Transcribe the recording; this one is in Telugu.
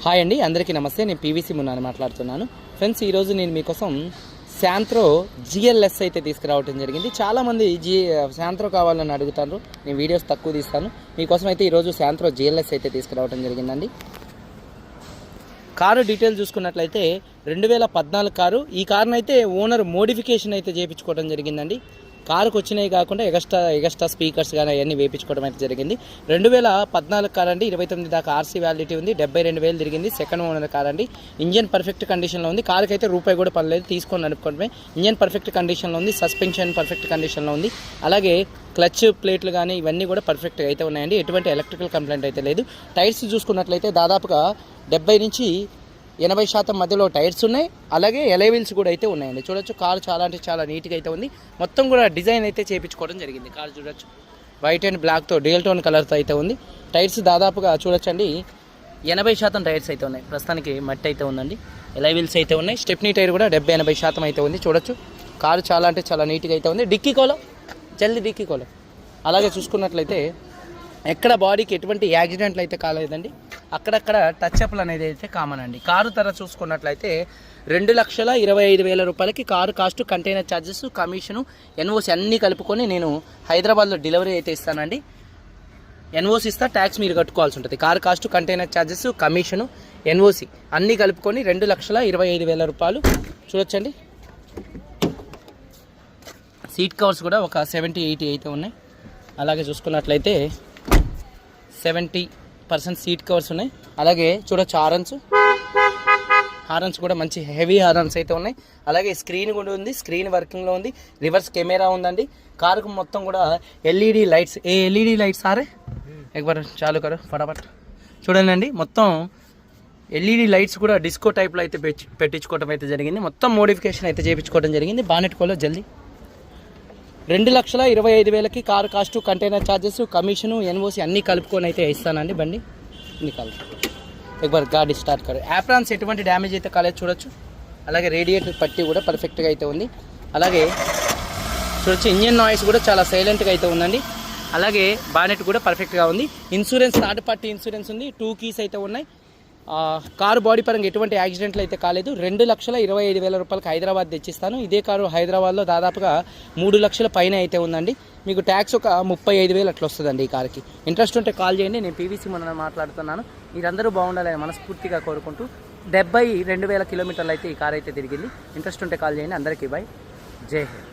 హాయ్ అండి, అందరికీ నమస్తే. నేను పీవీసీ మున్నాని మాట్లాడుతున్నాను. ఫ్రెండ్స్, ఈరోజు నేను మీకోసం శాంత్రో జిఎల్ఎస్ అయితే తీసుకురావడం జరిగింది. చాలామంది శాంత్రో కావాలని అడుగుతారు. నేను వీడియోస్ తక్కువ తీస్తాను. మీకోసం అయితే ఈరోజు శాంత్రో జిఎల్ఎస్ అయితే తీసుకురావడం జరిగిందండి. కారు డీటెయిల్ చూసుకున్నట్లయితే 2014 కారు. ఈ కారును అయితే ఓనర్ మోడిఫికేషన్ అయితే చేయించుకోవడం జరిగిందండి. కారుకు వచ్చినవి కాకుండా ఎగస్ట్రా స్పీకర్స్ కానీ అవన్నీ వేయించుకోవడం అయితే జరిగింది. 2014 కార్ అండి. 29 దాకా ఆర్సీ వ్యాలిడిటీ ఉంది. 72,000 తిరిగింది. సెకండ్ ఓనర్ కార్ అండి. ఇంజన్ పర్ఫెక్ట్ కండిషన్లో ఉంది. కారుకి అయితే రూపాయి కూడా పర్లేదు, తీసుకొని నడుపుకోవడమే. ఇంజన్ పర్ఫెక్ట్ కండిషన్లో ఉంది. సస్పెన్షన్ పర్ఫెక్ట్ కండిషన్లో ఉంది. అలాగే క్లచ్ ప్లేట్లు కానీ ఇవన్నీ కూడా పర్ఫెక్ట్గా అయితే ఉన్నాయండి. ఎటువంటి ఎలక్ట్రికల్ కంప్లైంట్ అయితే లేదు. టైర్స్ చూసుకున్నట్లయితే దాదాపుగా 70 నుంచి 80% మధ్యలో టైర్స్ ఉన్నాయి. అలాగే ఎలై వీల్స్ కూడా అయితే ఉన్నాయండి. చూడొచ్చు, కారు చాలా అంటే చాలా నీట్గా అయితే ఉంది. మొత్తం కూడా డిజైన్ అయితే చేయించుకోవడం జరిగింది. కారు చూడొచ్చు, వైట్ అండ్ బ్లాక్తో డ్యూయల్ టోన్ కలర్తో అయితే ఉంది. టైర్స్ దాదాపుగా చూడొచ్చండి 80% టైర్స్ అయితే ఉన్నాయి. ప్రస్తుతానికి మట్టి అయితే ఉందండి. ఎలై వీల్స్ అయితే ఉన్నాయి. స్టెప్నీ టైర్ కూడా 70-80% అయితే ఉంది. చూడొచ్చు, కారు చాలా అంటే చాలా నీట్గా అయితే ఉంది. డిక్కీ కోలో జల్దీ డిక్కీ కోలో. అలాగే చూసుకున్నట్లయితే ఎక్కడ బాడీకి ఎటువంటి యాక్సిడెంట్లు అయితే కాలేదండి. అక్కడక్కడ టచ్అప్లు అనేది అయితే కామన్ అండి. కారు ధర చూసుకున్నట్లయితే 2,25,000 రూపాయలకి car cost, container charges, commission, NOC అన్నీ కలుపుకొని నేను హైదరాబాద్లో డెలివరీ అయితే ఇస్తానండి. ఎన్ఓసి ఇస్తా, ట్యాక్స్ మీరు కట్టుకోవాల్సి ఉంటుంది. Car cost, container charges, commission, NOC అన్నీ కలుపుకొని 2,25,000 రూపాయలు. చూడొచ్చండి, సీట్ కవర్స్ కూడా ఒక 70-80 అయితే ఉన్నాయి. అలాగే చూసుకున్నట్లయితే 70% సీట్ కవర్స్ ఉన్నాయి. అలాగే చూడొచ్చు, హారన్స్ కూడా మంచి హెవీ హారన్స్ అయితే ఉన్నాయి. అలాగే స్క్రీన్ కూడా ఉంది. స్క్రీన్ వర్కింగ్లో ఉంది. రివర్స్ కెమెరా ఉందండి. కారుకు మొత్తం కూడా ఎల్ఈడి లైట్స్. ఎల్ఈడి లైట్స్ సారే ఎక్బర్ చాలు కరు ఫటాఫట్. చూడండి అండి, మొత్తం ఎల్ఈడి లైట్స్ కూడా డిస్కో టైప్లో అయితే పెట్టించుకోవడం అయితే జరిగింది. మొత్తం మోడిఫికేషన్ అయితే చేయించుకోవడం జరిగింది. బానెట్ కోలో జల్దీ 2,25,000కి car cost, container charges, commission, NOC అన్నీ కలుపుకొని అయితే ఇస్తానండి. బండి నికాల్ ఎక్బర్ గాడి స్టార్ట్ కారు. యాప్రాన్స్ ఎటువంటి డ్యామేజ్ అయితే కాలేదు. చూడొచ్చు, అలాగే రేడియేటర్ పట్టి కూడా పర్ఫెక్ట్గా అయితే ఉంది. అలాగే చూడొచ్చు, ఇంజన్ నాయిస్ కూడా చాలా సైలెంట్గా అయితే ఉందండి. అలాగే బానెట్ కూడా పర్ఫెక్ట్గా ఉంది. ఇన్సూరెన్స్ థర్డ్ పార్టీ ఇన్సూరెన్స్ ఉంది. 2 కీస్ అయితే ఉన్నాయి. కారు బాడీ పరంగా ఎటువంటి యాక్సిడెంట్లు అయితే కాలేదు. 2,25,000 రూపాయలకి హైదరాబాద్ తెచ్చిస్తాను. ఇదే కారు హైదరాబాద్లో దాదాపుగా 3 లక్షల పైన అయితే ఉందండి. మీకు ట్యాక్స్ ఒక 35,000 అట్లా వస్తుందండి ఈ కార్కి. ఇంట్రెస్ట్ ఉంటే కాల్ చేయండి. నేను పీవీసీ మనం మాట్లాడుతున్నాను. మీరందరూ బాగుండాలని మనస్ఫూర్తిగా కోరుకుంటూ 72,000 కిలోమీటర్లు అయితే ఈ కార్ అయితే తిరిగింది. ఇంట్రెస్ట్ ఉంటే కాల్ చేయండి. అందరికీ బై, జై హింద్.